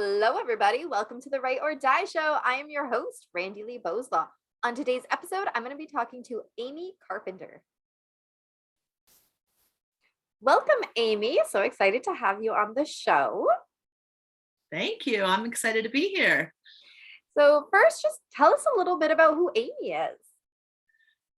Hello, everybody. Welcome to the Write or Die Show. I am your host, Randi-lee. On today's episode, I'm going to be talking to Amy Carpenter. Welcome, Amy. So excited to have you on the show. Thank you. I'm excited to be here. So first, just tell us a little bit about who Amy is.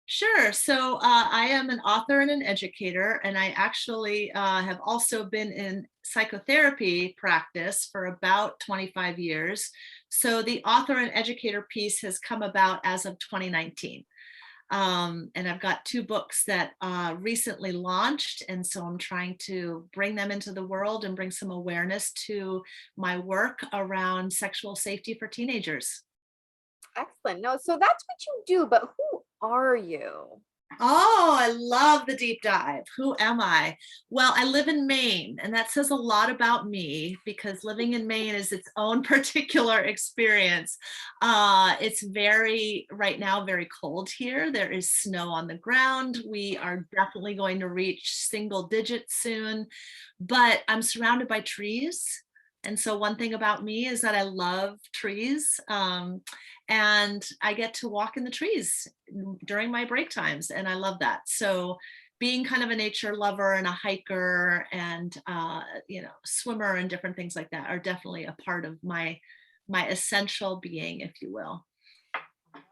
Sure. So I am an author and an educator, and I actually have also been in psychotherapy practice for about 25 years. So the author and educator piece has come about as of 2019. And I've got two books that recently launched, and so I'm trying to bring them into the world and bring some awareness to my work around sexual safety for teenagers. Excellent. No, so that's what you do, but who are you? Oh, I love the deep dive. Who am I? Well, I live in Maine, and that says a lot about me because living in Maine is its own particular experience. It's right now, very cold here. There is snow on the ground. We are definitely going to reach single digits soon, but I'm surrounded by trees. And so one thing about me is that I love trees, and I get to walk in the trees during my break times, and I love that. So being kind of a nature lover and a hiker and swimmer and different things like that are definitely a part of my essential being, if you will.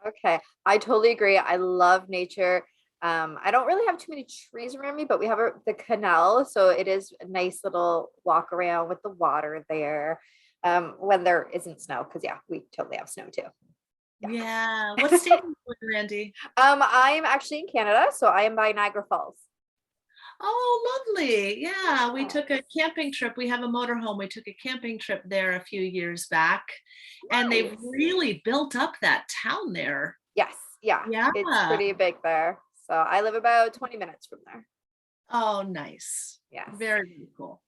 Okay, I totally agree. I love nature. I don't really have too many trees around me, but we have the canal, so it is a nice little walk around with the water there. When there isn't snow, because we totally have snow too. Yeah. What state are you in, Randy? I'm actually in Canada, so I am by Niagara Falls. Oh, lovely. Yeah, we took a camping trip. We have a motorhome. We took a camping trip there a few years back, and they've really built up that town there. Yes, yeah, it's pretty big there. So I live about 20 minutes from there. Oh, nice. Yeah. Very, very cool.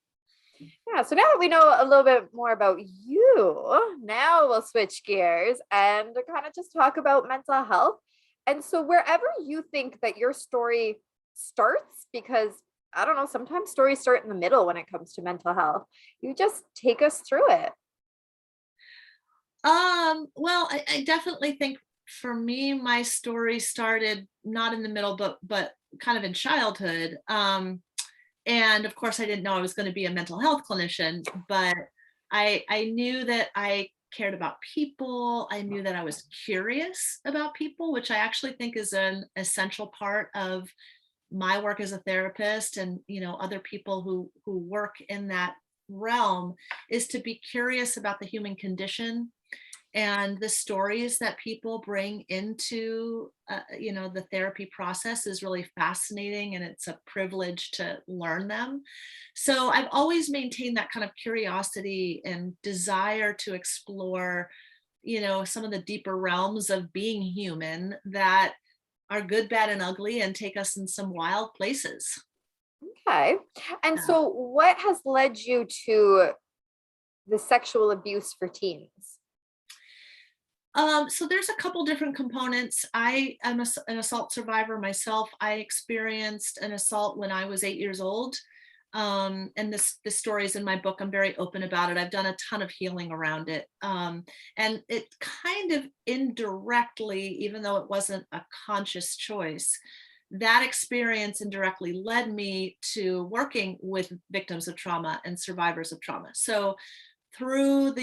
Yeah, so now that we know a little bit more about you, now we'll switch gears and kind of just talk about mental health. And so wherever you think that your story starts, because I don't know, sometimes stories start in the middle when it comes to mental health. You just take us through it. Well, I definitely think for me, my story started not in the middle, but kind of in childhood. And of course, I didn't know I was going to be a mental health clinician, but I knew that I cared about people. I knew that I was curious about people, which I actually think is an essential part of my work as a therapist, and other people who work in that realm, is to be curious about the human condition and the stories that people bring into the therapy process is really fascinating, and it's a privilege to learn them. So I've always maintained that kind of curiosity and desire to explore some of the deeper realms of being human that are good, bad, and ugly, and take us in some wild places. Okay. And so what has led you to the sexual abuse for teens? So there's a couple different components. I am an assault survivor myself. I experienced an assault when I was 8 years old. And this story is in my book. I'm very open about it. I've done a ton of healing around it. And it kind of indirectly, even though it wasn't a conscious choice, that experience indirectly led me to working with victims of trauma and survivors of trauma. So through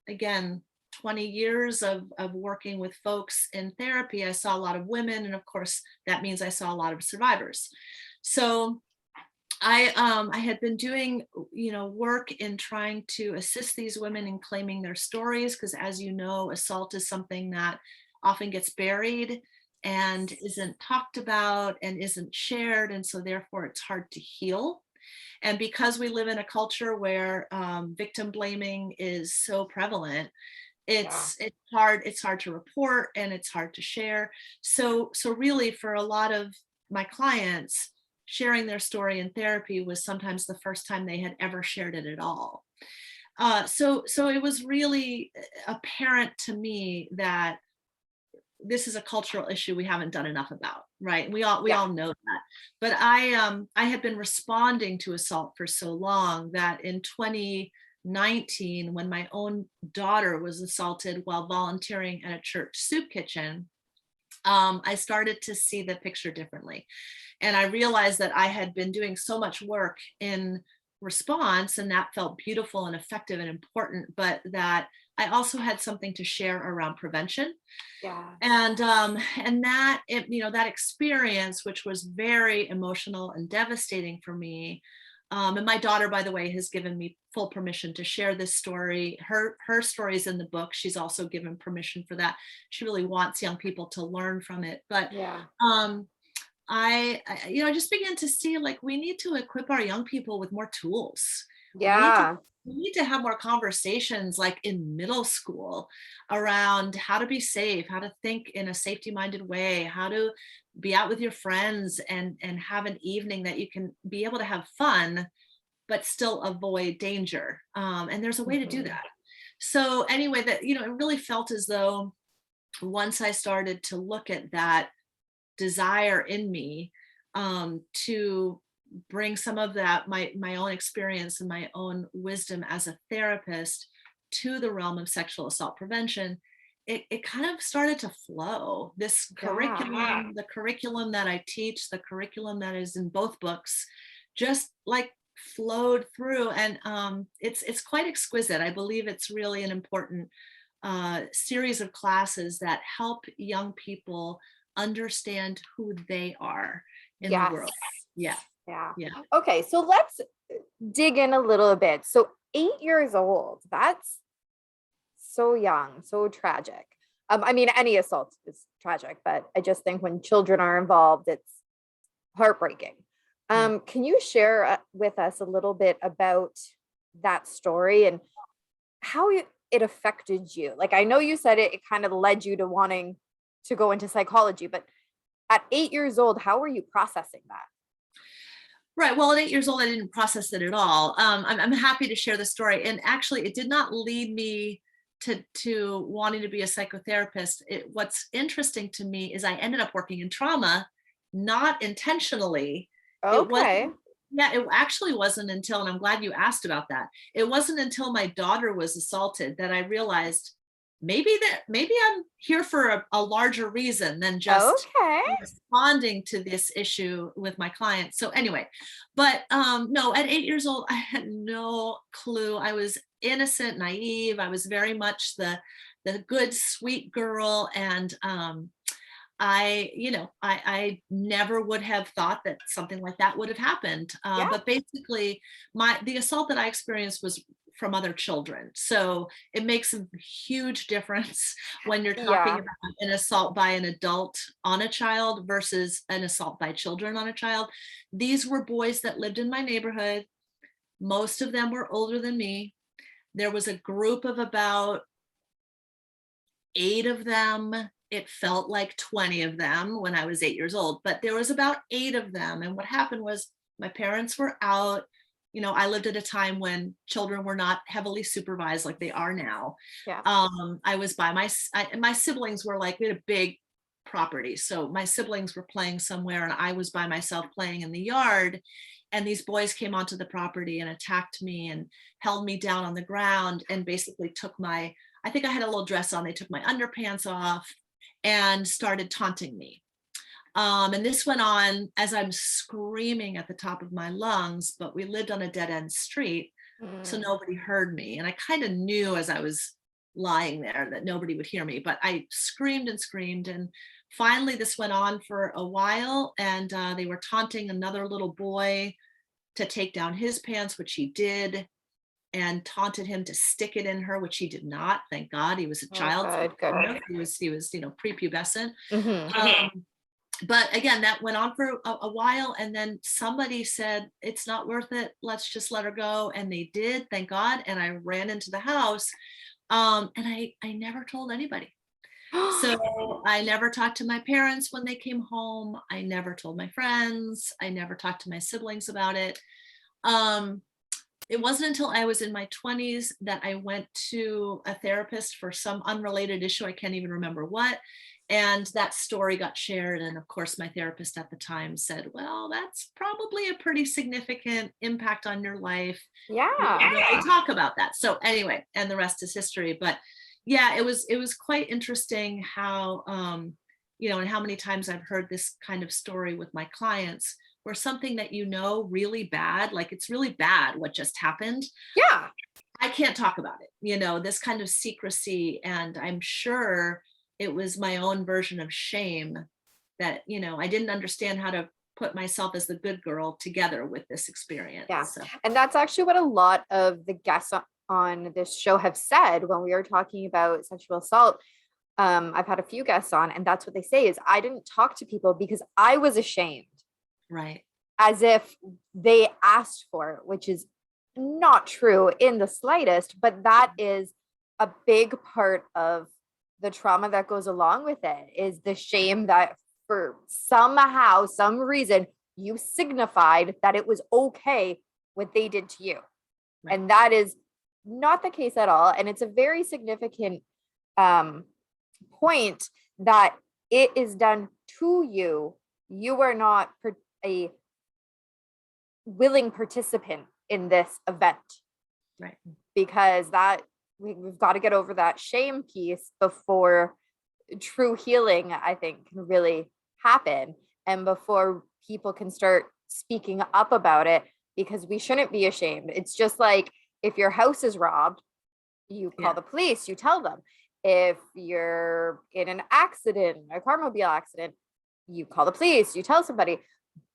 again, 20 years of working with folks in therapy, I saw a lot of women, and of course that means I saw a lot of survivors. So I had been doing work in trying to assist these women in claiming their stories, because as you know, assault is something that often gets buried and isn't talked about and isn't shared, and so therefore it's hard to heal. And because we live in a culture where victim blaming is so prevalent, it's hard to report, and it's hard to share. So really, for a lot of my clients, sharing their story in therapy was sometimes the first time they had ever shared it at all. So it was really apparent to me that this is a cultural issue we haven't done enough about, right? We all know that. But I had been responding to assault for so long that in 19 when my own daughter was assaulted while volunteering at a church soup kitchen. I started to see the picture differently. And I realized that I had been doing so much work in response, and that felt beautiful and effective and important, but that I also had something to share around prevention. Yeah. And that that experience, which was very emotional and devastating for me. And my daughter, by the way, has given me full permission to share this story. Her story is in the book. She's also given permission for that. She really wants young people to learn from it. But Yeah. I just began to see, like, we need to equip our young people with more tools. Yeah. We need to have more conversations, like in middle school, around how to be safe, how to think in a safety minded way, how to be out with your friends and have an evening that you can be able to have fun but still avoid danger. And there's a way to do Mhm. that. So anyway, that it really felt as though once I started to look at that desire in me, to bring some of that my own experience and my own wisdom as a therapist to the realm of sexual assault prevention, it kind of started to flow. This Yeah. the curriculum that I teach, the curriculum that is in both books, just like flowed through. And it's quite exquisite. I believe it's really an important series of classes that help young people understand who they are in the Yes. world. Yeah. Yeah. Yeah. Okay, so let's dig in a little bit. So 8 years old, that's so young, so tragic. I mean, any assault is tragic, but I just think when children are involved, it's heartbreaking. Yeah. Can you share with us a little bit about that story and how it affected you? Like, I know you said it kind of led you to wanting to go into psychology, but at 8 years old, how were you processing that? Right. Well, at 8 years old, I didn't process it at all. I'm happy to share the story. And actually, it did not lead me to wanting to be a psychotherapist. What's interesting to me is I ended up working in trauma, not intentionally. It Okay. wasn't, yeah, it actually wasn't until, and I'm glad you asked about that. It wasn't until my daughter was assaulted that I realized maybe I'm here for a larger reason than just Okay. responding to this issue with my clients. So anyway, but no, at 8 years old, I had no clue. I was innocent, naive. I was very much the good, sweet girl. And I never would have thought that something like that would have happened. Yeah. But basically, the assault that I experienced was from other children. So it makes a huge difference when you're talking Yeah. about an assault by an adult on a child versus an assault by children on a child. These were boys that lived in my neighborhood. Most of them were older than me. There was a group of about 8 of them. It felt like 20 of them when I was 8 years old, but there was about 8 of them. And what happened was my parents were out. I lived at a time when children were not heavily supervised like they are now. Yeah. I was by my siblings were like, we had a big property. So my siblings were playing somewhere and I was by myself playing in the yard. And these boys came onto the property and attacked me and held me down on the ground and basically took I think I had a little dress on. They took my underpants off and started taunting me. And this went on as I'm screaming at the top of my lungs, but we lived on a dead end street, so Mm. nobody heard me. And I kind of knew as I was lying there that nobody would hear me, but I screamed and screamed. And finally, this went on for a while, and they were taunting another little boy to take down his pants, which he did, and taunted him to stick it in her, which he did not. Thank God, he was a Oh, child. good. He was prepubescent. Mhm. But again, that went on for a while, and then somebody said, it's not worth it, let's just let her go. And they did, thank God. And I ran into the house, and I never told anybody. So I never talked to my parents when they came home. I never told my friends. I never talked to my siblings about it. It wasn't until I was in my 20s that I went to a therapist for some unrelated issue. I can't even remember what. And that story got shared. And of course, my therapist at the time said, well, that's probably a pretty significant impact on your life. Yeah. We don't really talk about that. So anyway, and the rest is history. But yeah, it was quite interesting how, and how many times I've heard this kind of story with my clients where something that really bad, like it's really bad what just happened. Yeah. I can't talk about it, this kind of secrecy. And I'm sure it was my own version of shame that, I didn't understand how to put myself as the good girl together with this experience. Yeah. So. And that's actually what a lot of the guests on this show have said when we were talking about sexual assault. I've had a few guests on, and that's what they say is I didn't talk to people because I was ashamed. Right. As if they asked for it, which is not true in the slightest, but that is a big part of the trauma that goes along with it, is the shame that for somehow, some reason, you signified that it was okay what they did to you. Right. And that is not the case at all. And it's a very significant point that it is done to you. You are not a willing participant in this event. Right. Because that we've got to get over that shame piece before true healing, I think, can really happen, and before people can start speaking up about it, because we shouldn't be ashamed. It's just like if your house is robbed, you call the police, you tell them. If you're in an accident, a carmobile accident, you call the police, you tell somebody.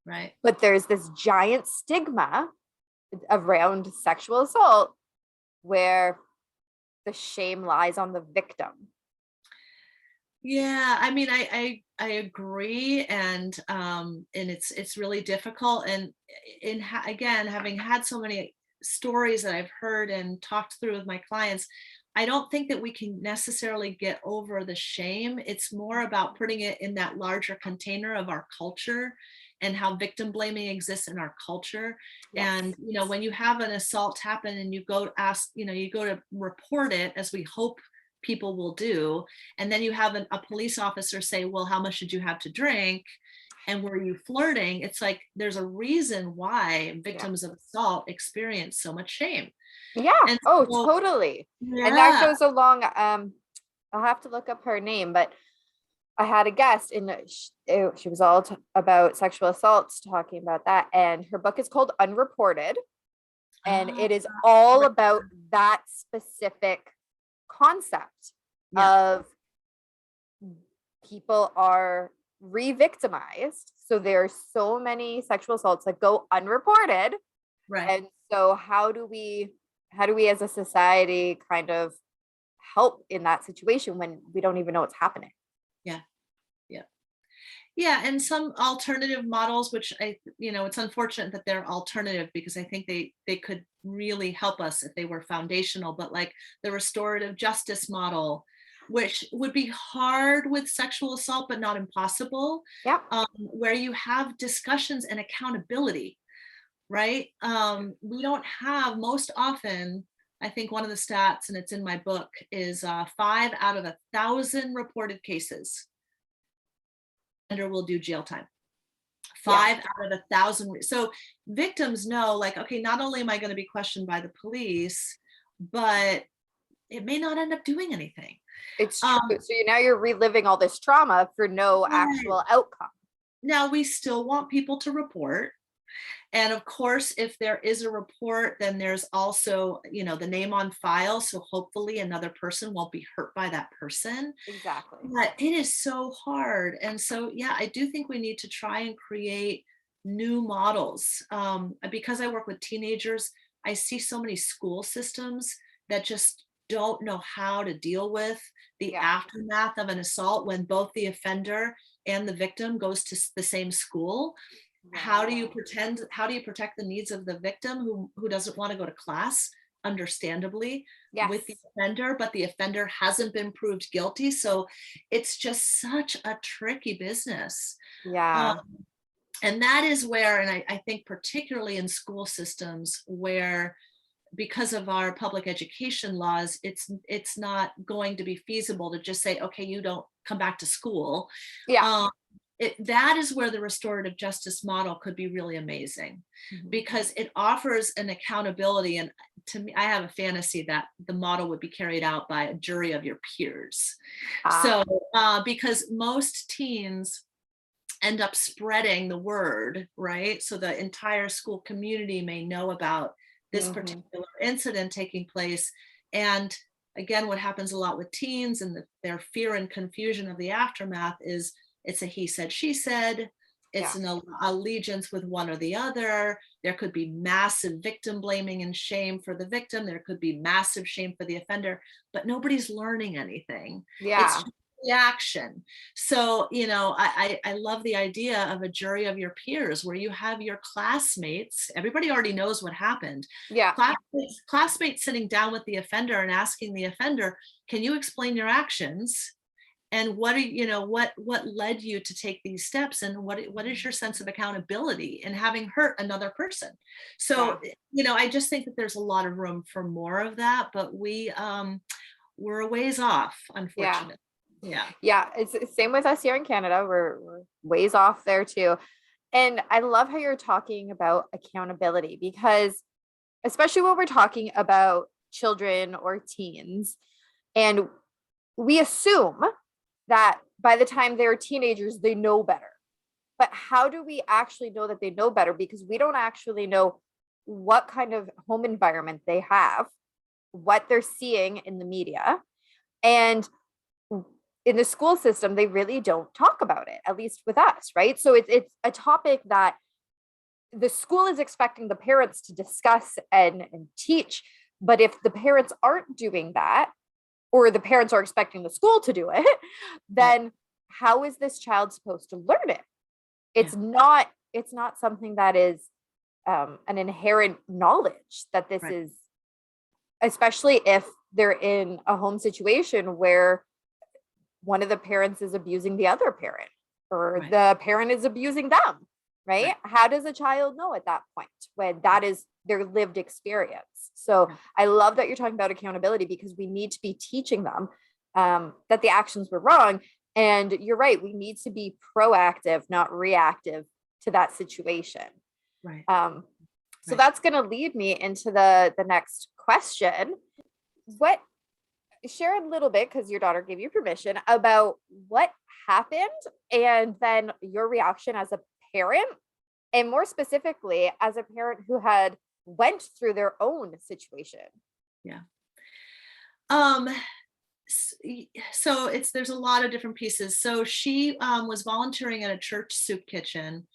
Right. But there's this giant stigma around sexual assault where the shame lies on the victim. Yeah, I mean, I agree, and it's really difficult. And again, having had so many stories that I've heard and talked through with my clients, I don't think that we can necessarily get over the shame. It's more about putting it in that larger container of our culture and how victim blaming exists in our culture. Yes. And, when you have an assault happen and you go to report it, as we hope people will do, and then you have a police officer say, well, how much did you have to drink? And were you flirting? It's like, there's a reason why victims of assault experience so much shame. Yeah. And totally. Yeah. And that goes along. I'll have to look up her name, but I had a guest she was all about sexual assaults, talking about that. And her book is called Unreported. And it is all about that specific concept of people are re-victimized. So there's so many sexual assaults that go unreported. Right. And so how do we as a society kind of help in that situation when we don't even know what's happening? Yeah, and some alternative models, which it's unfortunate that they're alternative, because I think they could really help us if they were foundational, but like the restorative justice model, which would be hard with sexual assault, but not impossible. Yeah. Where you have discussions and accountability, right? We don't have, most often, I think one of the stats, and it's in my book, is 5 out of 1,000 reported cases will do jail time. 5 out of 1,000. So victims know, like, okay, not only am I going to be questioned by the police, but it may not end up doing anything. It's true. So now you're reliving all this trauma for no actual outcome. Now we still want people to report. And of course, if there is a report, then there's also, the name on file. So hopefully another person won't be hurt by that person. Exactly. But it is so hard. And so, yeah, I do think we need to try and create new models. Because I work with teenagers, I see so many school systems that just don't know how to deal with the aftermath of an assault when both the offender and the victim goes to the same school. How do you protect the needs of the victim who doesn't want to go to class, understandably, with the offender, but the offender hasn't been proved guilty? So it's just such a tricky business. Yeah. And that is where, and I think particularly in school systems where because of our public education laws, it's not going to be feasible to just say, okay, you don't come back to school. Yeah. That is where the restorative justice model could be really amazing, because it offers an accountability. And to me, I have a fantasy that the model would be carried out by a jury of your peers. So because most teens end up spreading the word, right? So the entire school community may know about this particular incident taking place. And again, what happens a lot with teens and their fear and confusion of the aftermath is it's a he said, she said, it's an allegiance with one or the other. There could be massive victim blaming and shame for the victim. There could be massive shame for the offender, but nobody's learning anything. It's just reaction. So, you know, I love the idea of a jury of your peers where you have your classmates. Everybody already knows what happened. Classmates sitting down with the offender and asking the offender, can you explain your actions? And what are what led you to take these steps, and what is your sense of accountability in having hurt another person? So you know, I just think that there's a lot of room for more of that, but we're a ways off, unfortunately. It's the same with us here in Canada. We're ways off there too. And I love how you're talking about accountability, because especially when we're talking about children or teens, and we assume that by the time they're teenagers, they know better. But how do we actually know that they know better? Because we don't actually know what kind of home environment they have, what they're seeing in the media. And in the school system, they really don't talk about it, at least with us, right? So it's a topic that the school is expecting the parents to discuss and teach. But if the parents aren't doing that, or the parents are expecting the school to do it, then how is this child supposed to learn it? It's not something that is an inherent knowledge that this is, especially if they're in a home situation where one of the parents is abusing the other parent, or the parent is abusing them, right? How does a child know at that point when that is their lived experience? So I love that you're talking about accountability, because we need to be teaching them that the actions were wrong. And you're right, we need to be proactive, not reactive to that situation. So that's going to lead me into the next question. Share a little bit, because your daughter gave you permission, about what happened and then your reaction as a parent, and more specifically as a parent who had went through their own situation. So there's a lot of different pieces. So she was volunteering at a church soup kitchen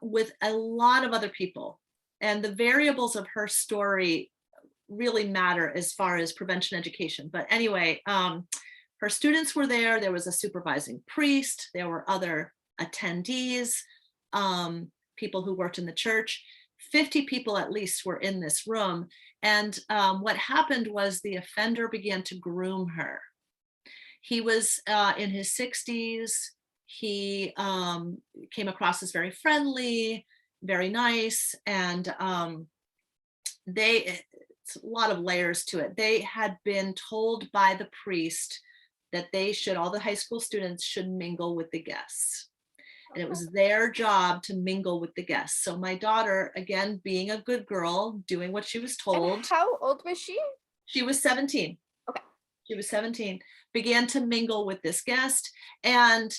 with a lot of other people, and the variables of her story really matter as far as prevention education. But anyway, her students were there. There was a supervising priest. There were other attendees, people who worked in the church. 50 people at least were in this room. And what happened was the offender began to groom her. He was in his 60s. He came across as very friendly, very nice. And it's a lot of layers to it. They had been told by the priest that all the high school students should mingle with the guests. And it was their job to mingle with the guests. So my daughter, again, being a good girl, doing what she was told. And how old was she? She was 17. Okay. She was 17, began to mingle with this guest. And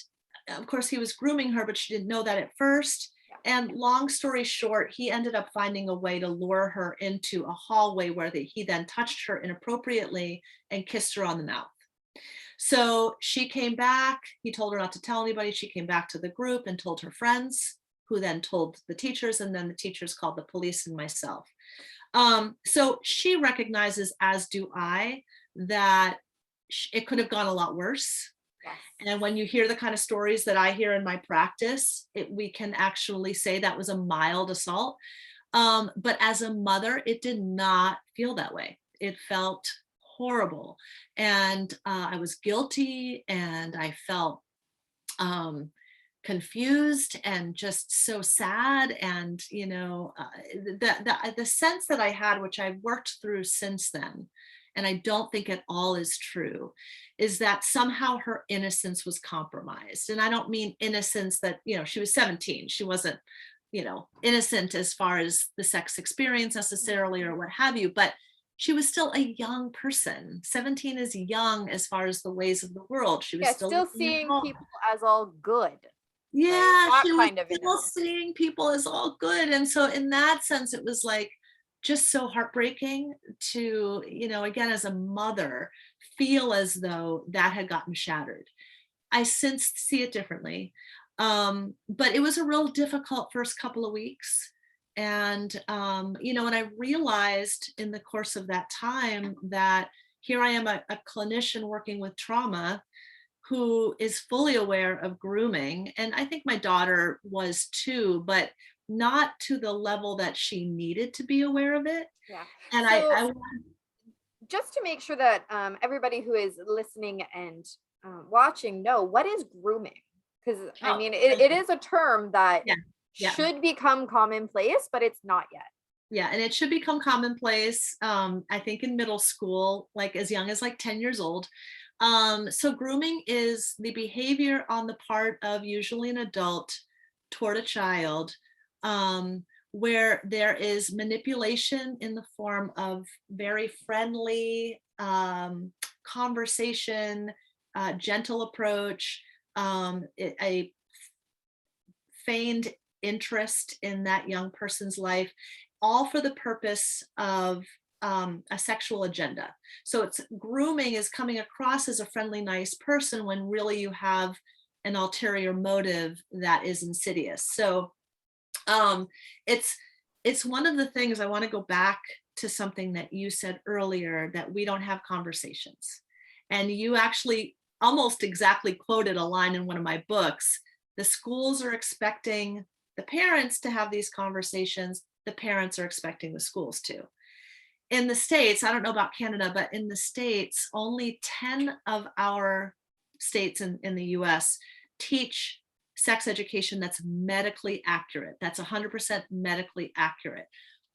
of course he was grooming her, but she didn't know that at first. And long story short, he ended up finding a way to lure her into a hallway where he then touched her inappropriately and kissed her on the mouth. So she came back. He told her not to tell anybody. She came back to the group and told her friends, who then told the teachers, and then the teachers called the police and myself. So she recognizes, as do I, that it could have gone a lot worse. And when you hear the kind of stories that I hear in my practice, we can actually say that was a mild assault. But as a mother, it did not feel that way. It felt horrible. And I was guilty, and I felt kind confused and just so sad. And, the sense that I had, which I've worked through since then, and I don't think at all is true, is that somehow her innocence was compromised. And I don't mean innocence that, she was 17. She wasn't, innocent as far as the sex experience necessarily or what have you, but she was still a young person. 17 is young as far as the ways of the world. She was still seeing people as all good. Yeah, right? she was kind of still seeing people as all good. And so in that sense, it was like just so heartbreaking to, again, as a mother, feel as though that had gotten shattered. I since see it differently. But it was a real difficult first couple of weeks. And, and I realized in the course of that time that here I am, a clinician working with trauma who is fully aware of grooming. And I think my daughter was too, but not to the level that she needed to be aware of it. Yeah. And so, I just to make sure that everybody who is listening and watching know, what is grooming? Because I mean, it is a term that should become commonplace, but it's not yet. Yeah, and it should become commonplace, I think in middle school, like as young as like 10 years old. So grooming is the behavior on the part of usually an adult toward a child, where there is manipulation in the form of very friendly conversation, gentle approach, a feigned interest in that young person's life, all for the purpose of a sexual agenda. So it's grooming is coming across as a friendly, nice person when really you have an ulterior motive that is insidious. So it's one of the things I want to go back to something that you said earlier, that we don't have conversations. And you actually almost exactly quoted a line in one of my books. The schools are expecting the parents to have these conversations. The parents are expecting the schools to. In the States, I don't know about Canada, but in the States, only 10 of our states in the US teach sex education that's medically accurate. That's 100% medically accurate.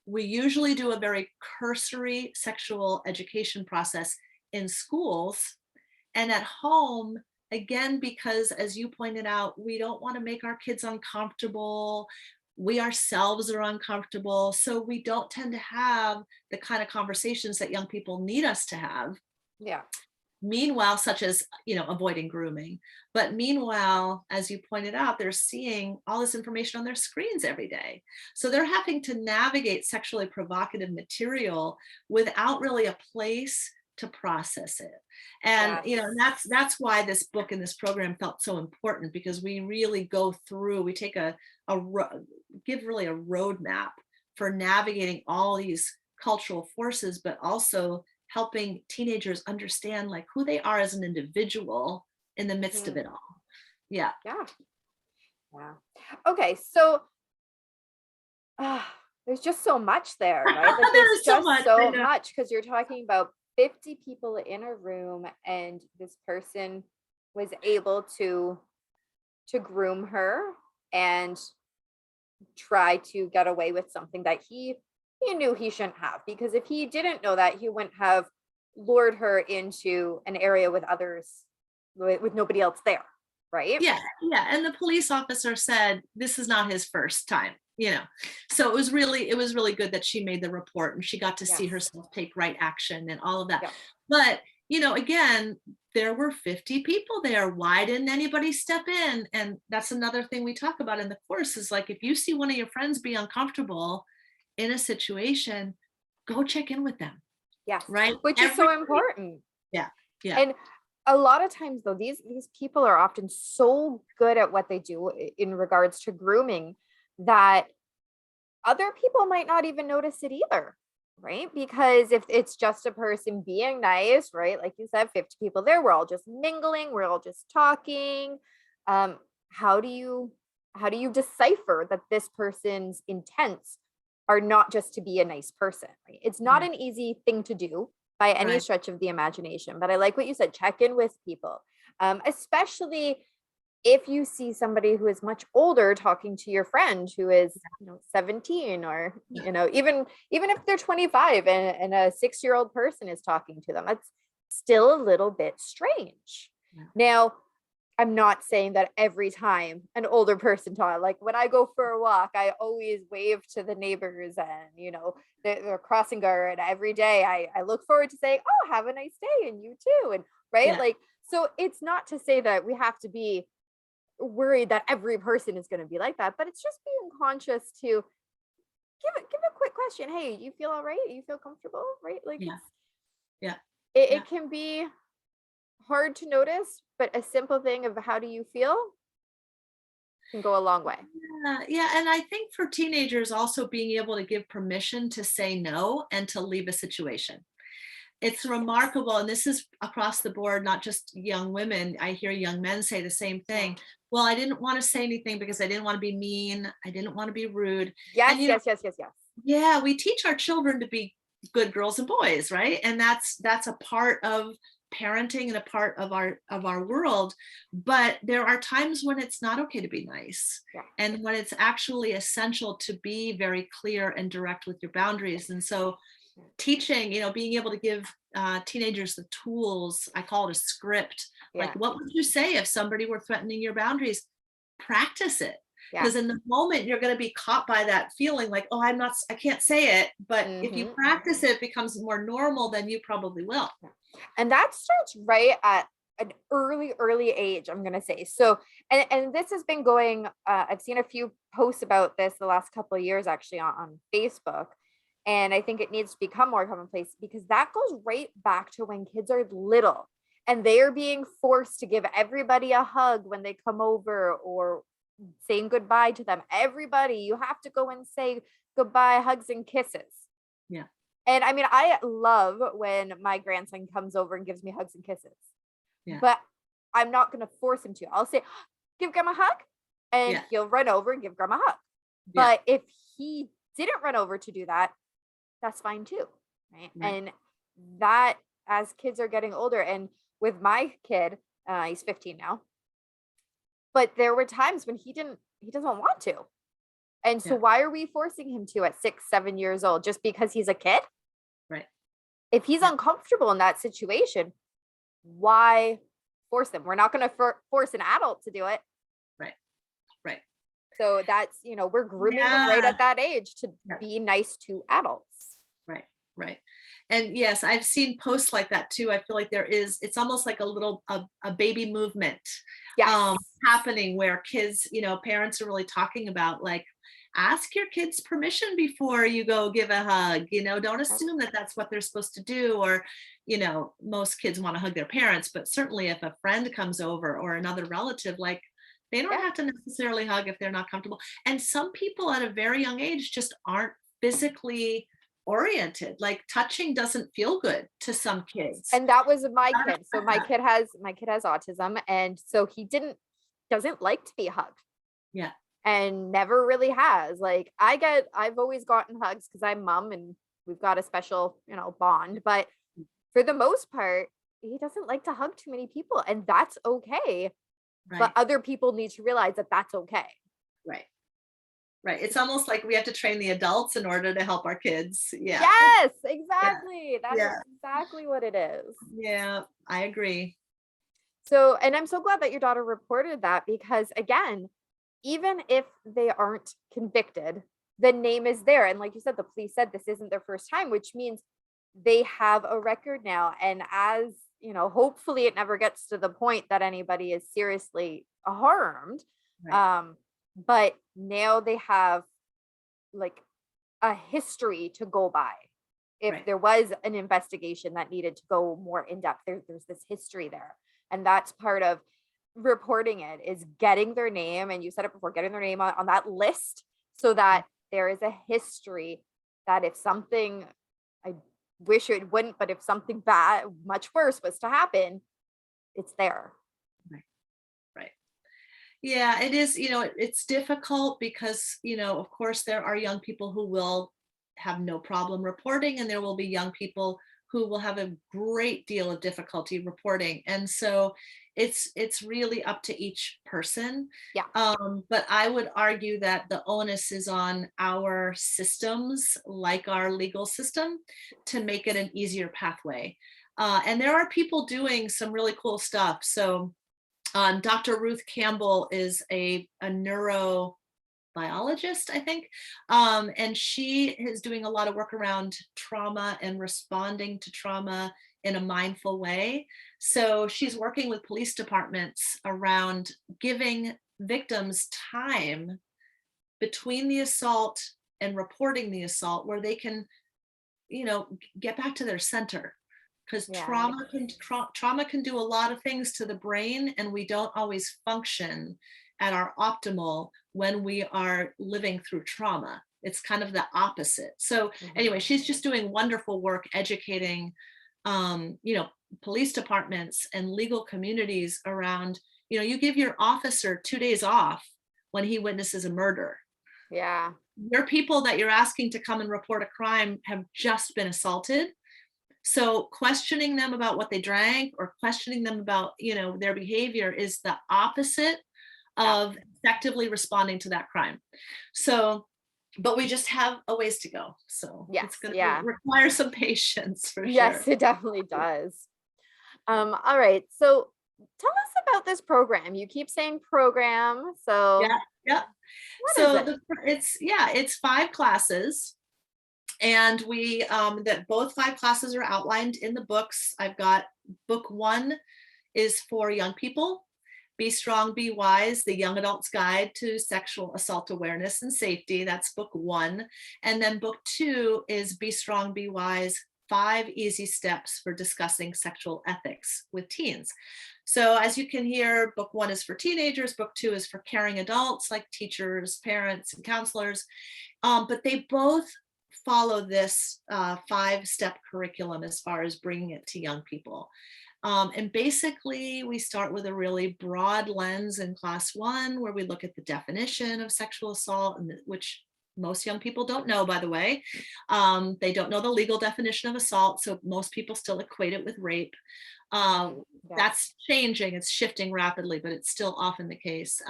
We usually do a very cursory sexual education process in schools, and at home, again, because as you pointed out, we don't want to make our kids uncomfortable. We ourselves are uncomfortable. So we don't tend to have the kind of conversations that young people need us to have. Yeah. Meanwhile, such as, avoiding grooming. But meanwhile, as you pointed out, they're seeing all this information on their screens every day. So they're having to navigate sexually provocative material without really a place to process it. And, and that's why this book and this program felt so important, because we really go through, we take give really a roadmap for navigating all these cultural forces, but also helping teenagers understand like who they are as an individual in the midst of it all. Yeah. Okay, so there's just so much there, right? Like, there's just so much, because you're talking about 50 people in a room, and this person was able to groom her and try to get away with something that he knew he shouldn't have, because if he didn't know that, he wouldn't have lured her into an area with others, with nobody else there, right? Yeah. And the police officer said this is not his first time, so it was really good that she made the report and she got to see herself take right action and all of that. But again, there were 50 people there. Why didn't anybody step in? And that's another thing we talk about in the course, is like, if you see one of your friends be uncomfortable in a situation, go check in with them. Right. Which is so important. Yeah. And a lot of times though, these people are often so good at what they do in regards to grooming that other people might not even notice it either. Right. Because if it's just a person being nice, right, like you said, 50 people there, we're all just mingling, we're all just talking. How do you decipher that this person's intents are not just to be a nice person, right? It's not an easy thing to do by any stretch of the imagination, but I like what you said, check in with people, especially if you see somebody who is much older talking to your friend who is 17, or even if they're 25 and a 6-year-old person is talking to them, that's still a little bit strange. Yeah. Now, I'm not saying that every time an older person talks, like when I go for a walk, I always wave to the neighbors, and they're crossing guard every day. I look forward to saying, oh, have a nice day, and you too. And right. Yeah. Like, so it's not to say that we have to be worried that every person is going to be like that, but it's just being conscious to give a quick question. Hey, you feel all right? You feel comfortable? Right? Like, yeah. It can be hard to notice, but a simple thing of how do you feel can go a long way. Yeah. And I think for teenagers also being able to give permission to say no and to leave a situation. It's remarkable, and this is across the board, not just young women. I hear young men say the same thing. Well, I didn't want to say anything because I didn't want to be mean. I didn't want to be rude. Yes, and, yes. Yeah, we teach our children to be good girls and boys, right? And that's a part of parenting and a part of our world. But there are times when it's not okay to be nice, and when it's actually essential to be very clear and direct with your boundaries. And so teaching, being able to give teenagers the tools, I call it a script. Like, what would you say if somebody were threatening your boundaries? Practice it. Because in the moment you're going to be caught by that feeling like, oh, I can't say it. But if you practice it, it becomes more normal, then you probably will. And that starts right at an early age, I'm going to say. So, and this has been going, I've seen a few posts about this the last couple of years, actually on Facebook. And I think it needs to become more commonplace, because that goes right back to when kids are little and they are being forced to give everybody a hug when they come over, or saying goodbye to them. Everybody, you have to go and say goodbye, hugs and kisses. Yeah. And I mean, I love when my grandson comes over and gives me hugs and kisses. Yeah. But I'm not going to force him to. I'll say, give grandma a hug, and he'll run over and give grandma a hug. But if he didn't run over to do that, that's fine too. Right. And that, as kids are getting older, and with my kid, he's 15 now, but there were times when he doesn't want to. And so why are we forcing him to at 6-7 years old, just because he's a kid? Right. If he's uncomfortable in that situation, why force them? We're not going to force an adult to do it. Right. So that's, we're grooming them right at that age to be nice to adults. Right. And yes, I've seen posts like that too. I feel like it's almost like a baby movement happening, where kids, parents are really talking about, like, ask your kids permission before you go give a hug. Don't assume that that's what they're supposed to do. Or, most kids want to hug their parents, but certainly if a friend comes over or another relative, like, they don't have to necessarily hug if they're not comfortable. And some people at a very young age just aren't physically oriented. Like, touching doesn't feel good to some kids. And that was my kid. So my kid has autism, and so he doesn't like to be hugged. Yeah. And never really has. Like, I've always gotten hugs because I'm mom and we've got a special, bond. But for the most part, he doesn't like to hug too many people, and that's okay. Right. But other people need to realize that that's okay. Right. It's almost like we have to train the adults in order to help our kids. Yeah. Yes, exactly. That's exactly what it is. Yeah, I agree. So, and I'm so glad that your daughter reported that, because again, even if they aren't convicted, the name is there. And like you said, the police said this isn't their first time, which means they have a record now. And as hopefully it never gets to the point that anybody is seriously harmed. Right. But now they have like a history to go by. If there was an investigation that needed to go more in depth, there's this history there. And that's part of reporting it, is getting their name. And you said it before, getting their name on that list, so that there is a history that if something, I wish it wouldn't, but if something bad, much worse was to happen, it's there. Right. Yeah, it is, it's difficult because, of course, there are young people who will have no problem reporting, and there will be young people who will have a great deal of difficulty reporting. And so it's really up to each person. Yeah. But I would argue that the onus is on our systems, like our legal system, to make it an easier pathway. And there are people doing some really cool stuff. So Dr. Ruth Campbell is a neurobiologist, I think, and she is doing a lot of work around trauma and responding to trauma in a mindful way. So she's working with police departments around giving victims time between the assault and reporting the assault, where they can, get back to their center. Because Yeah. trauma can do a lot of things to the brain, and we don't always function at our optimal when we are living through trauma. It's kind of the opposite. So anyway, she's just doing wonderful work educating, police departments and legal communities around, you give your officer 2 days off when he witnesses a murder. Yeah. Your people that you're asking to come and report a crime have just been assaulted. So questioning them about what they drank or questioning them about, their behavior is the opposite of effectively responding to that crime. So, but we just have a ways to go. So it's going to require some patience for sure. Yes, it definitely does. All right. So tell us about this program. You keep saying program. So yeah. So it's 5 classes. And we that both 5 classes are outlined in the books. I've got book 1 is for young people, Be Strong, Be Wise, the Young Adult's Guide to Sexual Assault Awareness and Safety. That's book 1. And then book 2 is Be Strong, Be Wise, 5 Easy Steps for Discussing Sexual Ethics with Teens. So as you can hear, book 1 is for teenagers, book 2 is for caring adults like teachers, parents, and counselors. But they both follow this 5-step curriculum as far as bringing it to young people. And basically, we start with a really broad lens in class 1, where we look at the definition of sexual assault, which most young people don't know, by the way. They don't know the legal definition of assault, so most people still equate it with rape. That's changing, it's shifting rapidly, but it's still often the case.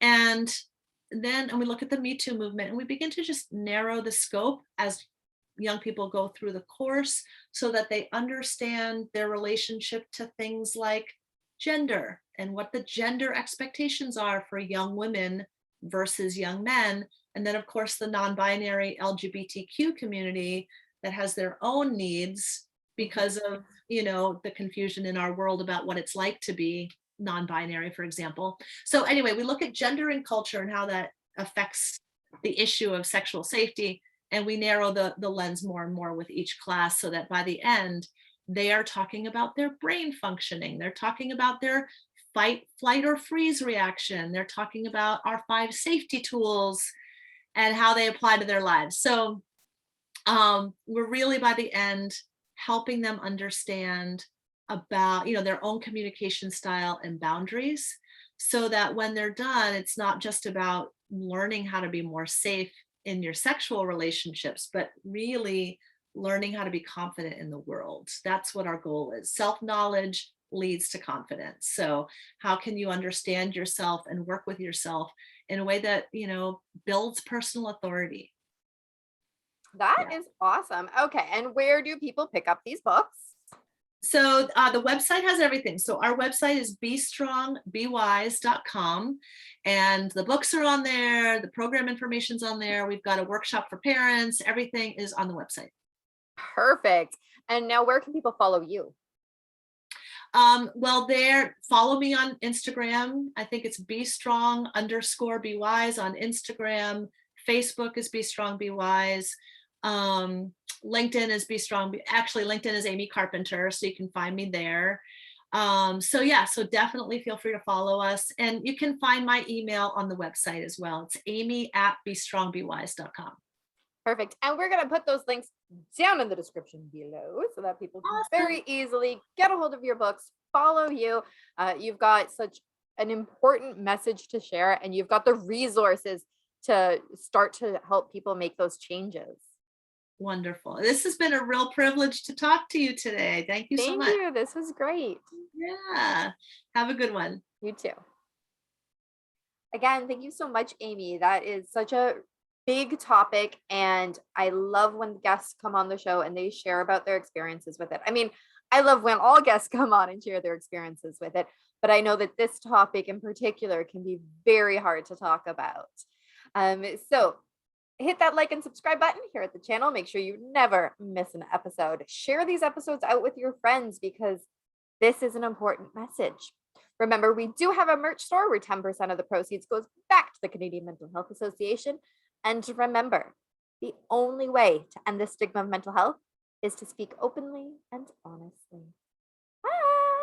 And we look at the Me Too movement, and we begin to just narrow the scope as young people go through the course, so that they understand their relationship to things like gender and what the gender expectations are for young women versus young men. And then, of course, the non-binary LGBTQ community that has their own needs because of, the confusion in our world about what it's like to be non-binary, for example. So anyway, we look at gender and culture and how that affects the issue of sexual safety, and we narrow the lens more and more with each class, so that by the end, they are talking about their brain functioning. They're talking about their fight, flight, or freeze reaction. They're talking about our 5 safety tools and how they apply to their lives. So we're really, by the end, helping them understand about their own communication style and boundaries, so that when they're done, it's not just about learning how to be more safe in your sexual relationships, but really learning how to be confident in the world. That's what our goal is. Self-knowledge leads to confidence. So how can you understand yourself and work with yourself in a way that builds personal authority? That is awesome. Okay, and where do people pick up these books? So the website has everything. So our website is bestrongbewise.com, and the books are on there. The program information's on there. We've got a workshop for parents. Everything is on the website. Perfect. And now where can people follow you? Well, follow me on Instagram. I think it's bestrong_bewise on Instagram. Facebook is bestrong_bewise. LinkedIn is LinkedIn is Amy Carpenter, so you can find me there. So definitely feel free to follow us, and you can find my email on the website as well. It's amy@bestrongbewise.com. Perfect. And we're going to put those links down in the description below, so that people can very easily get a hold of your books, follow you. You've got such an important message to share, and you've got the resources to start to help people make those changes. Wonderful. This has been a real privilege to talk to you today. Thank you so Thank much. you. This was great. Yeah. Have a good one. You too. Again, thank you so much, Amy. That is such a big topic. And I love when guests come on the show and they share about their experiences with it. I mean, I love when all guests come on and share their experiences with it. But I know that this topic in particular can be very hard to talk about. So hit that like and subscribe button here at the channel. Make sure you never miss an episode. Share these episodes out with your friends because this is an important message. Remember, we do have a merch store where 10% of the proceeds goes back to the Canadian Mental Health Association. And remember, the only way to end the stigma of mental health is to speak openly and honestly. Bye.